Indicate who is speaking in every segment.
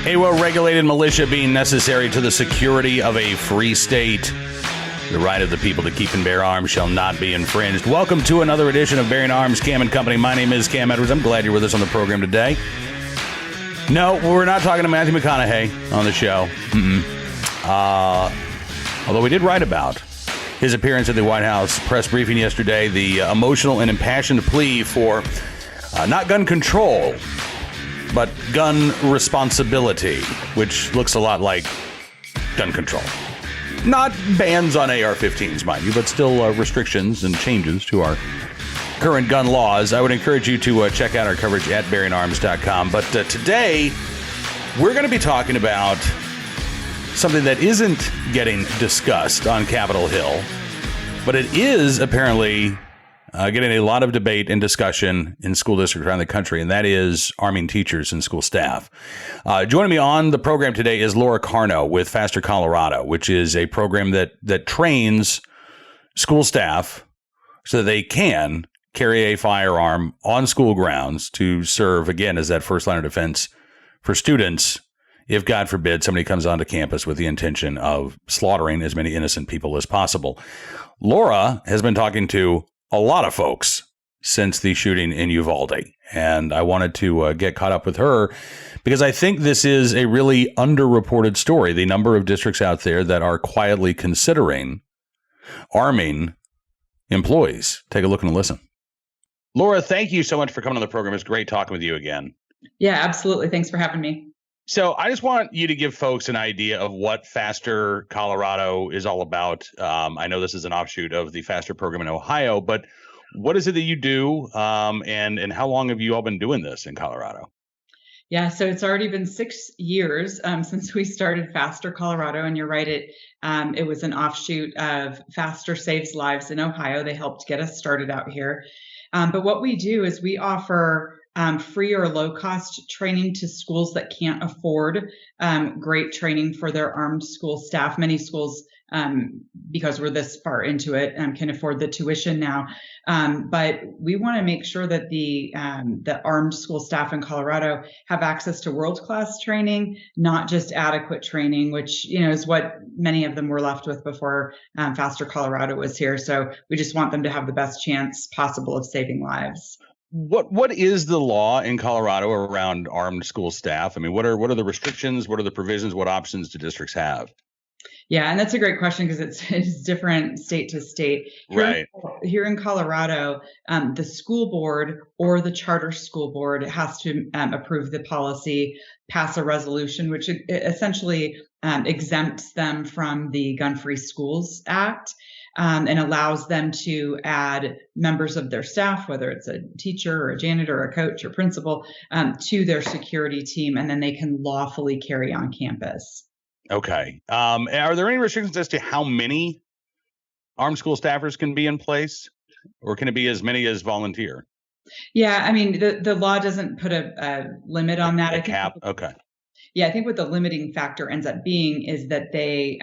Speaker 1: A well-regulated militia being necessary to the security of a free state. The right of the people to keep and bear arms shall not be infringed. Welcome to another edition of Bearing Arms, Cam and Company. My name is Cam Edwards. I'm glad you're with us on the program today. No, we're not talking to Matthew McConaughey on the show. Although we did write about his appearance at the White House press briefing yesterday, the emotional and impassioned plea for not gun control, but gun responsibility, which looks a lot like gun control. Not bans on AR-15s, mind you, but still restrictions and changes to our current gun laws. I would encourage you to check out our coverage at bearingarms.com. But today, we're going to be talking about something that isn't getting discussed on Capitol Hill, but it is apparently getting a lot of debate and discussion in school districts around the country, and that is arming teachers and school staff. Joining me on the program today is Laura Carno with Faster Colorado, which is a program that trains school staff so that they can carry a firearm on school grounds to serve, again, as that first line of defense for students if, God forbid, somebody comes onto campus with the intention of slaughtering as many innocent people as possible. Laura has been talking to a lot of folks since the shooting in Uvalde, and I wanted to get caught up with her because I think this is a really underreported story. The number of districts out there that are quietly considering arming employees. Take a look and listen. Laura, thank you so much for coming on the program. It's great talking with you again.
Speaker 2: Yeah, absolutely. Thanks for having me.
Speaker 1: So I just want you to give folks an idea of what Faster Colorado is all about. I know this is an offshoot of the Faster program in Ohio, but what is it that you do, and how long have you all been doing this in Colorado?
Speaker 2: Yeah, so it's already been 6 years since we started Faster Colorado, and you're right, it was an offshoot of Faster Saves Lives in Ohio. They helped get us started out here. But what we do is we offer free or low-cost training to schools that can't afford great training for their armed school staff. Many schools, because we're this far into it, can afford the tuition now. But we want to make sure that the armed school staff in Colorado have access to world-class training, not just adequate training, which is what many of them were left with before Faster Colorado was here. So we just want them to have the best chance possible of saving lives.
Speaker 1: What is the law in Colorado around armed school staff? I mean, what are the restrictions? What are the provisions? What options do districts have?
Speaker 2: Yeah, and that's a great question because it's different state to state. Here in Colorado, the school board or the charter school board has to approve the policy, pass a resolution, which essentially exempts them from the Gun-Free Schools Act. And allows them to add members of their staff, whether it's a teacher or a janitor or a coach or principal, to their security team, and then they can lawfully carry on campus.
Speaker 1: Okay. Are there any restrictions as to how many armed school staffers can be in place, or can it be as many as volunteer?
Speaker 2: Yeah, I mean, the law doesn't put a limit on that.
Speaker 1: A cap? Okay.
Speaker 2: Yeah, I think what the limiting factor ends up being is that they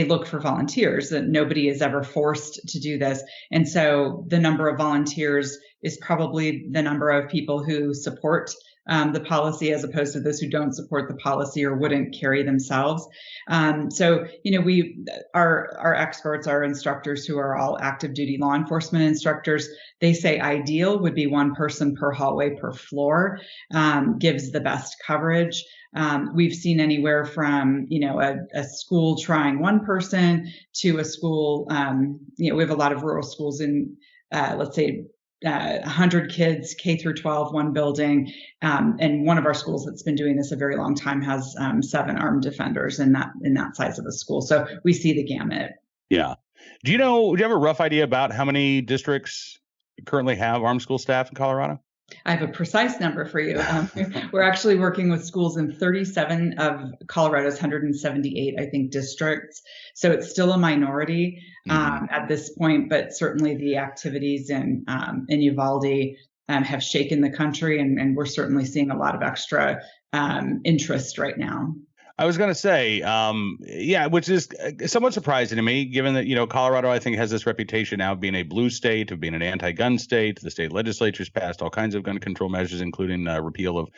Speaker 2: look for volunteers, that nobody is ever forced to do this. And so the number of volunteers is probably the number of people who support the policy as opposed to those who don't support the policy or wouldn't carry themselves. So, our experts, our instructors who are all active duty law enforcement instructors, they say ideal would be one person per hallway per floor, gives the best coverage. We've seen anywhere from, a school trying one person to a school, we have a lot of rural schools in, let's say, 100 kids, K through 12, one building. And one of our schools that's been doing this a very long time has 7 armed defenders in that size of a school. So we see the gamut.
Speaker 1: Yeah. Do you have a rough idea about how many districts currently have armed school staff in Colorado?
Speaker 2: I have a precise number for you. We're actually working with schools in 37 of Colorado's 178, I think, districts. So it's still a minority at this point, but certainly the activities in Uvalde have shaken the country, and we're certainly seeing a lot of extra interest right now.
Speaker 1: I was going to say, which is somewhat surprising to me, given that, Colorado, I think, has this reputation now of being a blue state, of being an anti-gun state. The state legislature's passed all kinds of gun control measures, including repeal of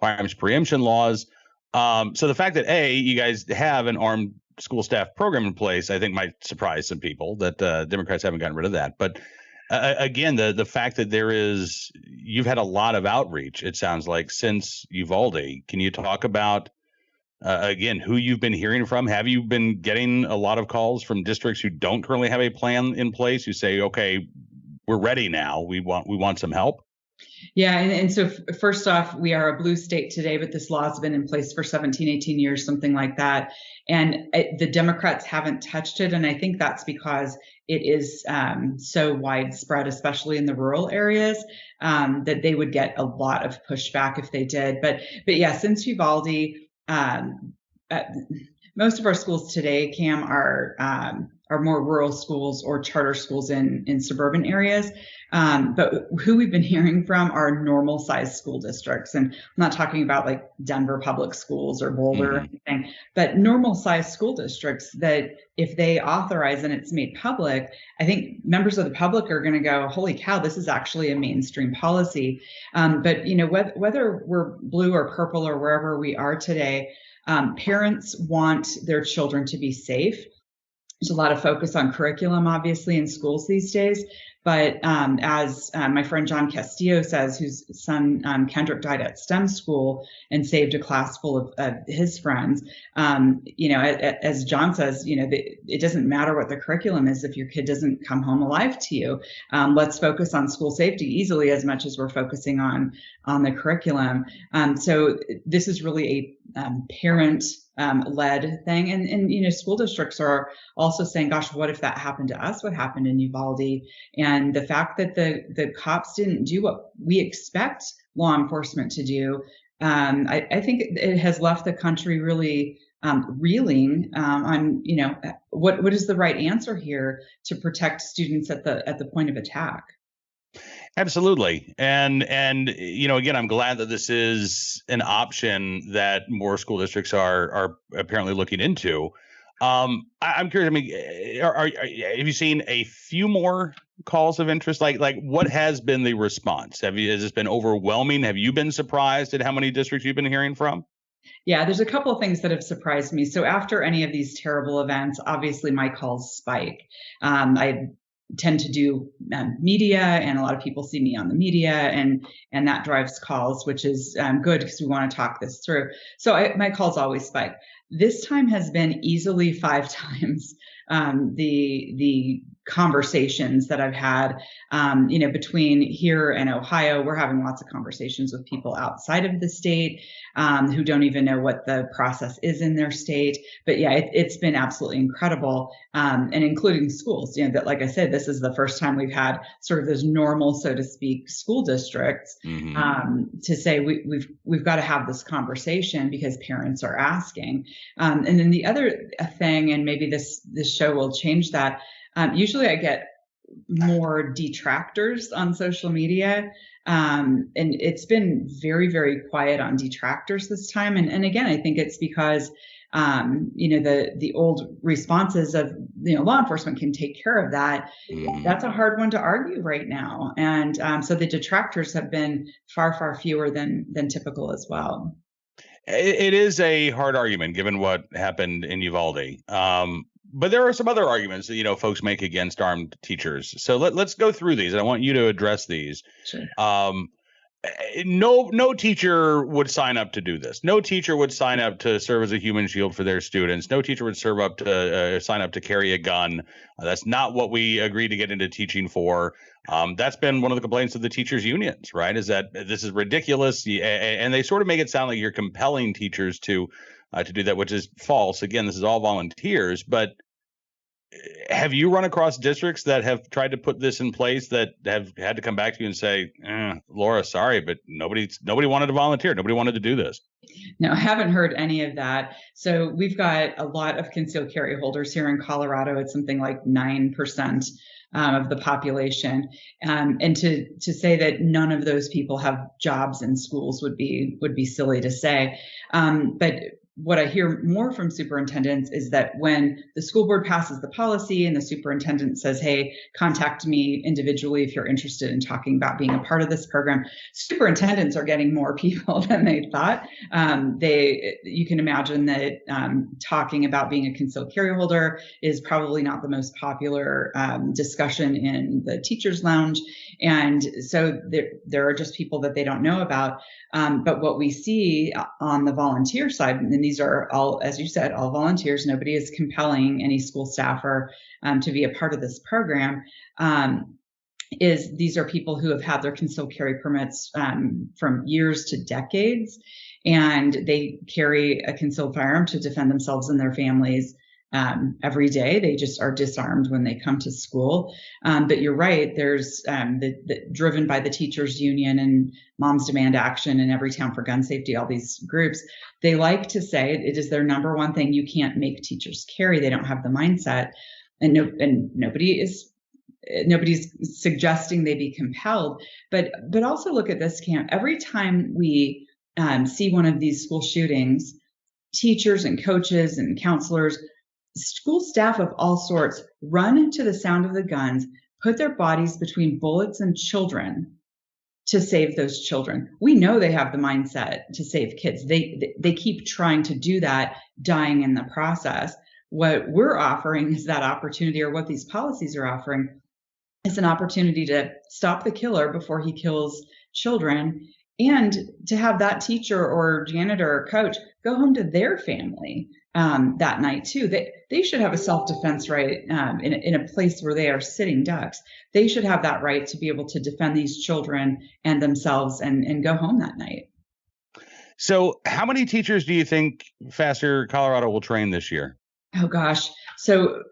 Speaker 1: firearms preemption laws. So the fact that you guys have an armed school staff program in place, I think might surprise some people that Democrats haven't gotten rid of that. But again, the fact that you've had a lot of outreach, it sounds like, since Uvalde. Can you talk about again who you've been hearing from? Have you been getting a lot of calls from districts who don't currently have a plan in place, who say, okay, we're ready now, we want some help?
Speaker 2: Yeah. And so first off, we are a blue state today, but this law has been in place for 17, 18 years, something like that. And the Democrats haven't touched it. And I think that's because it is so widespread, especially in the rural areas, that they would get a lot of pushback if they did. But yeah, since Uvalde, most of our schools today, Cam, are more rural schools or charter schools in suburban areas. But who we've been hearing from are normal sized school districts. And I'm not talking about like Denver public schools or Boulder or anything, but normal sized school districts that if they authorize and it's made public, I think members of the public are going to go, holy cow, this is actually a mainstream policy. But whether we're blue or purple or wherever we are today, parents want their children to be safe. There's a lot of focus on curriculum, obviously, in schools these days. But as my friend John Castillo says, whose son Kendrick died at STEM school and saved a class full of his friends, as John says, it doesn't matter what the curriculum is if your kid doesn't come home alive to you. Let's focus on school safety easily as much as we're focusing on the curriculum. So this is really a parent led thing. And school districts are also saying, gosh, what if that happened to us? What happened in Uvalde? And the fact that the cops didn't do what we expect law enforcement to do, I think it has left the country really reeling on, what is the right answer here to protect students at the point of attack.
Speaker 1: Absolutely. And again, I'm glad that this is an option that more school districts are apparently looking into. I'm curious. I mean, have you seen a few more calls of interest? Like what has been the response? Has this been overwhelming? Have you been surprised at how many districts you've been hearing from?
Speaker 2: Yeah, there's a couple of things that have surprised me. So after any of these terrible events, obviously my calls spike. I tend to do media, and a lot of people see me on the media, and that drives calls, which is good because we want to talk this through. So my calls always spike. This time has been easily 5 times the conversations that I've had, between here and Ohio. We're having lots of conversations with people outside of the state who don't even know what the process is in their state. But yeah, it's been absolutely incredible, and including schools. That, like I said, this is the first time we've had sort of those normal, so to speak, school districts to say we've got to have this conversation because parents are asking. And then the other thing, and maybe this show will change that. Usually I get more detractors on social media. And it's been very, very quiet on detractors this time. And again, I think it's because, the old responses of, law enforcement can take care of that. That's a hard one to argue right now. And so the detractors have been far, far fewer than typical as well.
Speaker 1: It is a hard argument given what happened in Uvalde. But there are some other arguments that, folks make against armed teachers. So let's go through these. I want you to address these.
Speaker 2: Sure.
Speaker 1: No teacher would sign up to do this. No teacher would sign up to serve as a human shield for their students. No teacher would sign up to carry a gun. That's not what we agreed to get into teaching for. That's been one of the complaints of the teachers' unions, right? Is that this is ridiculous, and they sort of make it sound like you're compelling teachers to do that, which is false. Again, this is all volunteers. But have you run across districts that have tried to put this in place that have had to come back to you and say, Laura, sorry, but nobody wanted to volunteer. Nobody wanted to do this?
Speaker 2: No, I haven't heard any of that. So we've got a lot of concealed carry holders here in Colorado. It's something like 9% of the population. And to say that none of those people have jobs in schools would be silly to say. But what I hear more from superintendents is that when the school board passes the policy and the superintendent says, hey, contact me individually if you're interested in talking about being a part of this program, superintendents are getting more people than they thought. You can imagine that talking about being a concealed carry holder is probably not the most popular discussion in the teachers' lounge. And so there are just people that they don't know about. But what we see on the volunteer side, and these are all, as you said, all volunteers, nobody is compelling any school staffer to be a part of this program, is these are people who have had their concealed carry permits from years to decades, and they carry a concealed firearm to defend themselves and their families every day. They just are disarmed when they come to school. But you're right, there's driven by the teachers union and Moms Demand Action and Everytown for Gun Safety, all these groups, they like to say it is their number one thing. You can't make teachers carry. They don't have the mindset, and nobody's suggesting they be compelled. But also look at this, Cam. Every time we see one of these school shootings, teachers and coaches and counselors, school staff of all sorts run to the sound of the guns, put their bodies between bullets and children to save those children. We know they have the mindset to save kids. They keep trying to do that, dying in the process. What we're offering is that opportunity, or what these policies are offering is an opportunity to stop the killer before he kills children, and to have that teacher or janitor or coach go home to their family that night too. They should have a self-defense right in a place where they are sitting ducks. They should have that right to be able to defend these children and themselves and go home that night.
Speaker 1: So how many teachers do you think Faster Colorado will train this year?
Speaker 2: Oh gosh. So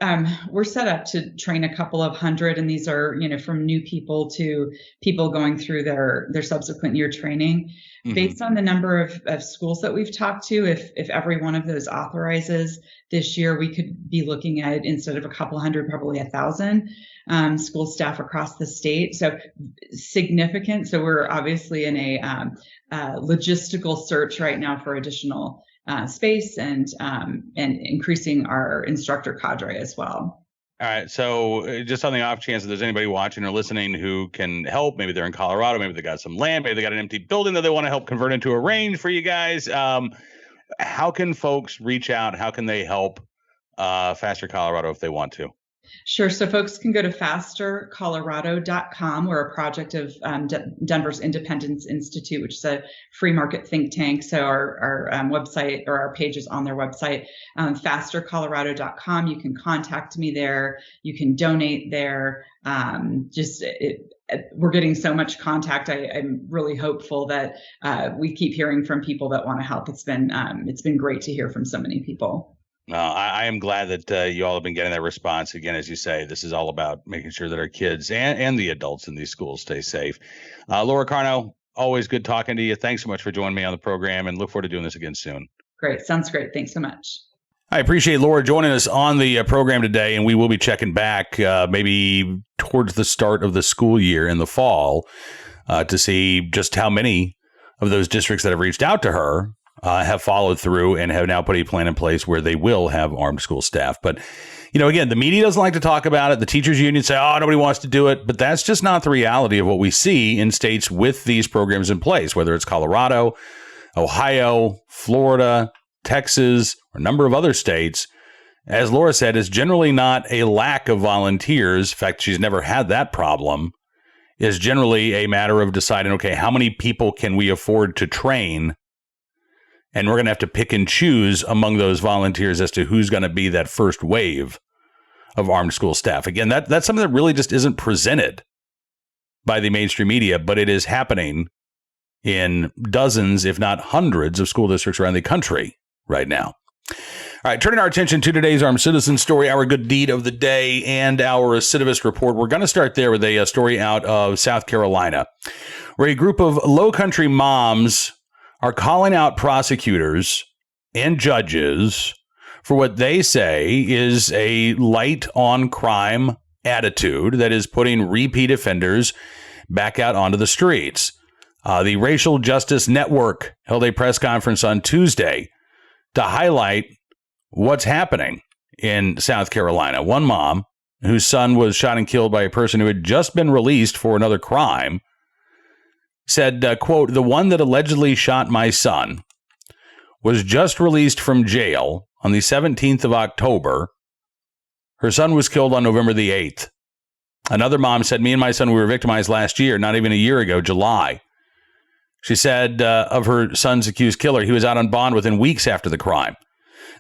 Speaker 2: we're set up to train a couple of hundred, and these are, from new people to people going through their subsequent year training. Mm-hmm. Based on the number of schools that we've talked to, if every one of those authorizes this year, we could be looking at, instead of a couple hundred, probably 1,000 school staff across the state. So significant. So we're obviously in a logistical search right now for additional space and increasing our instructor cadre as well.
Speaker 1: All right. So just on the off chance that there's anybody watching or listening who can help, maybe they're in Colorado, maybe they got some land, maybe they got an empty building that they want to help convert into a range for you guys. How can folks reach out? How can they help Faster Colorado if they want to?
Speaker 2: Sure. So folks can go to fastercolorado.com. We're a project of Denver's Independence Institute, which is a free market think tank. So our website, or our page, is on their website, fastercolorado.com. You can contact me there. You can donate there. We're getting so much contact. I'm really hopeful that we keep hearing from people that want to help. It's been great to hear from so many people.
Speaker 1: I am glad that you all have been getting that response. Again, as you say, this is all about making sure that our kids and the adults in these schools stay safe. Laura Carno, always good talking to you. Thanks so much for joining me on the program, and look forward to doing this again soon.
Speaker 2: Great. Sounds great. Thanks so much.
Speaker 1: I appreciate Laura joining us on the program today, and we will be checking back maybe towards the start of the school year in the fall to see just how many of those districts that have reached out to her have followed through and have now put a plan in place where they will have armed school staff. But, again, the media doesn't like to talk about it. The teachers union say, nobody wants to do it. But that's just not the reality of what we see in states with these programs in place, whether it's Colorado, Ohio, Florida, Texas, or a number of other states. As Laura said, it's generally not a lack of volunteers. In fact, she's never had that problem. It's generally a matter of deciding, okay, how many people can we afford to train? And we're going to have to pick and choose among those volunteers as to who's going to be that first wave of armed school staff. Again, that's something that really just isn't presented by the mainstream media, but it is happening in dozens, if not hundreds, of school districts around the country right now. All right, turning our attention to today's Armed Citizen story, our good deed of the day, and our recidivist report. We're going to start there with a story out of South Carolina, where a group of Lowcountry moms are calling out prosecutors and judges for what they say is a light on crime attitude that is putting repeat offenders back out onto the streets. The Racial Justice Network held a press conference on Tuesday to highlight what's happening in South Carolina. One mom whose son was shot and killed by a person who had just been released for another crime said, quote, "The one that allegedly shot my son was just released from jail on the 17th of October. Her son was killed on November the 8th. Another mom said, me and my son, we were victimized last year, not even a year ago, July. She said of her son's accused killer, he was out on bond within weeks after the crime.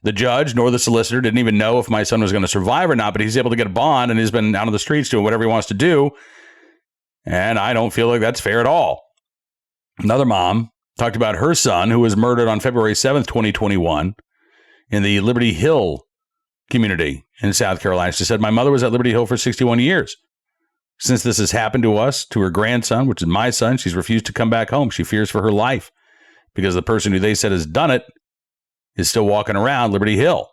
Speaker 1: The judge nor the solicitor didn't even know if my son was going to survive or not, but he's able to get a bond and he's been out on the streets doing whatever he wants to do. And I don't feel like that's fair at all." Another mom talked about her son who was murdered on February 7th, 2021 in the Liberty Hill community in South Carolina. She said, "My mother was at Liberty Hill for 61 years. Since this has happened to us, to her grandson, which is my son, she's refused to come back home. She fears for her life because the person who they said has done it is still walking around Liberty Hill."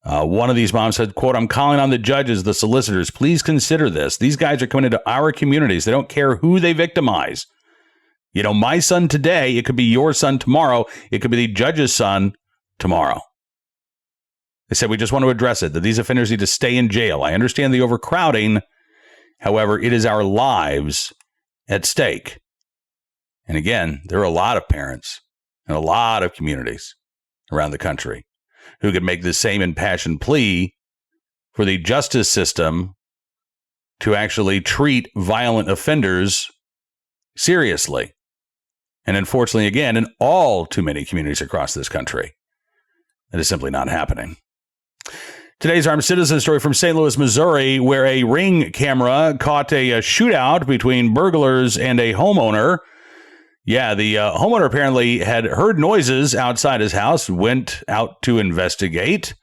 Speaker 1: One of these moms said, quote, "I'm calling on the judges, the solicitors. Please consider this. These guys are coming into our communities. They don't care who they victimize. You know, my son today, it could be your son tomorrow. It could be the judge's son tomorrow." They said, "We just want to address it, that these offenders need to stay in jail. I understand the overcrowding. However, it is our lives at stake." And again, there are a lot of parents and a lot of communities around the country who could make the same impassioned plea for the justice system to actually treat violent offenders seriously. And unfortunately, again, in all too many communities across this country, that is simply not happening. Today's Armed Citizen story from St. Louis, Missouri, where a Ring camera caught a shootout between burglars and a homeowner. Yeah, the homeowner apparently had heard noises outside his house, went out to investigate,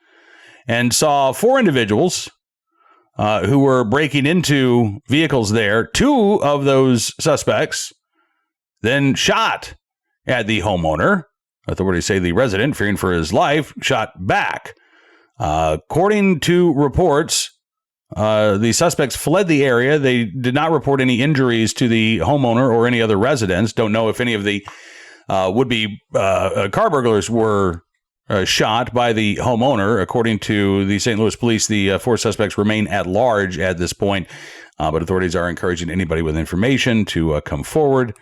Speaker 1: and saw four individuals who were breaking into vehicles there. Two of those suspects then shot at the homeowner. Authorities say the resident, fearing for his life, shot back. According to reports, the suspects fled the area. They did not report any injuries to the homeowner or any other residents. Don't know if any of the would-be car burglars were shot by the homeowner. According to the St. Louis police, the four suspects remain at large at this point, but authorities are encouraging anybody with information to come forward.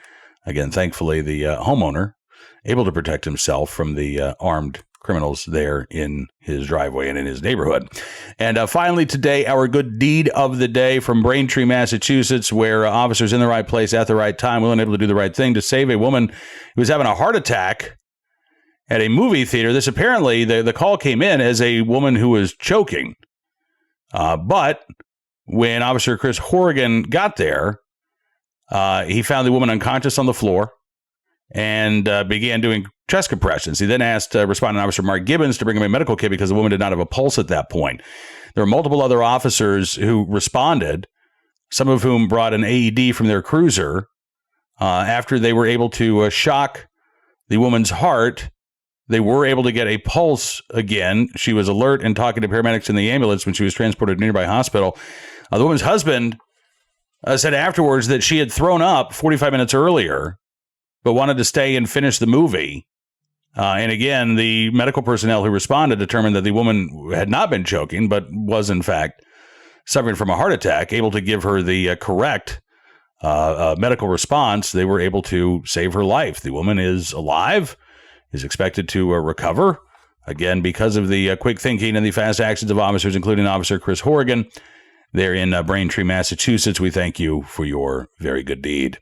Speaker 1: Again, thankfully, the homeowner able to protect himself from the armed criminals there in his driveway and in his neighborhood. And finally today, our good deed of the day from Braintree, Massachusetts, where officers in the right place at the right time, willing and able to do the right thing to save a woman who was having a heart attack at a movie theater. This apparently, the call came in as a woman who was choking. But when Officer Chris Horrigan got there, he found the woman unconscious on the floor and began doing chest compressions. He then asked responding officer Mark Gibbons to bring him a medical kit because the woman did not have a pulse at that point. There were multiple other officers who responded, some of whom brought an AED from their cruiser. After they were able to shock the woman's heart, they were able to get a pulse again. She was alert and talking to paramedics in the ambulance when she was transported to a nearby hospital. The woman's husband said afterwards that she had thrown up 45 minutes earlier, but wanted to stay and finish the movie. And again, the medical personnel who responded determined that the woman had not been choking, but was in fact suffering from a heart attack, able to give her the correct medical response. They were able to save her life. The woman is alive, is expected to recover. Again, because of the quick thinking and the fast actions of officers, including Officer Chris Horrigan, there in Braintree, Massachusetts. We thank you for your very good deed.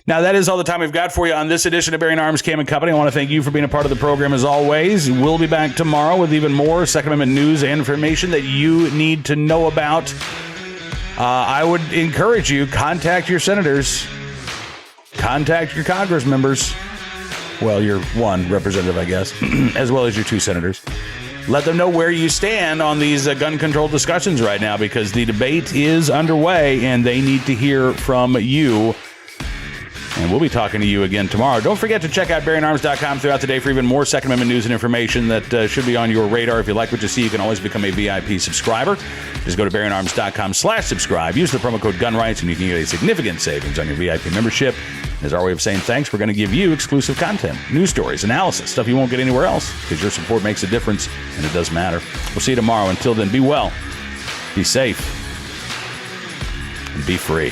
Speaker 1: Now, that is all the time we've got for you on this edition of Bearing Arms Cam & Company. I want to thank you for being a part of the program as always. We'll be back tomorrow with even more Second Amendment news and information that you need to know about. I would encourage you, contact your senators, contact your Congress members. Well, your one representative, I guess, as well as your two senators. Let them know where you stand on these gun control discussions right now, because the debate is underway and they need to hear from you. And we'll be talking to you again tomorrow. Don't forget to check out BearingArms.com throughout the day for even more Second Amendment news and information that should be on your radar. If you like what you see, you can always become a VIP subscriber. Just go to BearingArms.com/subscribe. Use the promo code GUNRIGHTS, and you can get a significant savings on your VIP membership. As our way of saying thanks, we're going to give you exclusive content, news stories, analysis, stuff you won't get anywhere else, because your support makes a difference, and it does matter. We'll see you tomorrow. Until then, be well, be safe, and be free.